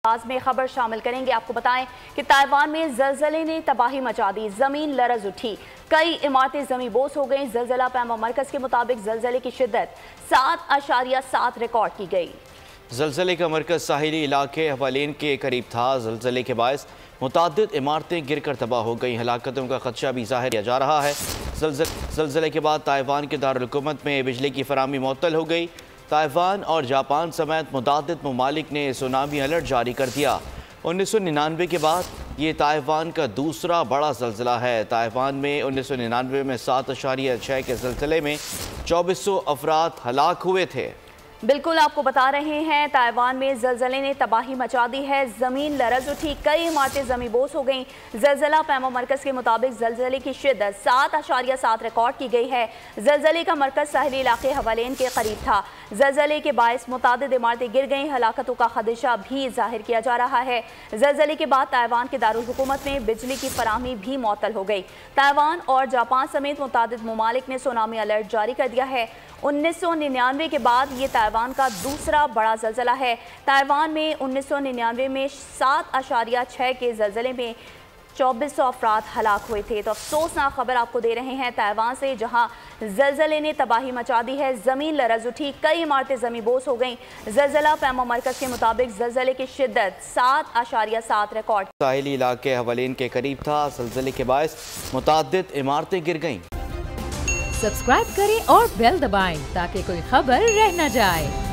आज में खबर शामिल करेंगे। आपको बताएं कि ताइवान में जलजले ने तबाही मचा दी, जमीन लरज उठी, कई इमारतें जमींबोस हो गईं। जलजला पैमा मरकज के मुताबिक जलजले की शिद्दत 7.7 रिकॉर्ड की गई। जलजले का मरकज साहिली इलाके हवालेन के करीब था। जलजले के बायस मुताद्दिद इमारतें गिरकर तबाह हो गई। हलाकतों का खदशा भी जाहिर किया जा रहा है। जलजले के बाद ताइवान के दारुल हुकूमत में बिजली की फराहमी मुअत्तल हो गई। ताइवान और जापान समेत मुताद्दिद ममालिक ने सुनामी अलर्ट जारी कर दिया। 1999 के बाद ये ताइवान का दूसरा बड़ा जलजिला है। ताइवान में 1999 में 7.6 के जलजिले में 2400 अफराद हलाक हुए थे। बिल्कुल आपको बता रहे हैं, ताइवान में जलजले ने तबाही मचा दी है, जमीन लरज उठी, कई इमारतें जमींबोस हो गईं। जलजला पैमा मरकज के मुताबिक जलजले की शिद्दत 7.7 रिकॉर्ड की गई है। जलजले का मरकज साहिली इलाके हवालेन के करीब था। जलजले के बायस मुतादिद इमारतें गिर गईं। हलाकतों का खदशा भी जाहिर किया जा रहा है। जलजले के बाद ताइवान के दारुल हुकूमत में बिजली की फराहमी भी मुअत्तल हो गई। ताइवान और जापान समेत मुतादिद ममालिक ने सुनामी अलर्ट जारी कर दिया है। 1999 के बाद ये ताइवान का दूसरा बड़ा जलजला है। ताइवान में 1999 में 7.6 के जलजले में 2400 अफराद हलाक हुए थे। तो अफसोसनाक खबर आपको दे रहे हैं ताइवान से, जहां जलजले ने तबाही मचा दी है, ज़मीन लरज उठी, कई इमारतें ज़मींबोस हो गईं। जलजला पैमा मरकज के मुताबिक जलजले की शिद्दत 7.7 रिकॉर्ड। साहिली इलाके हवालेन के करीब था। जलजले के बायस मुताद्दिद इमारतें गिर गईं। सब्सक्राइब करें और बेल दबाएं ताकि कोई खबर रह न जाए।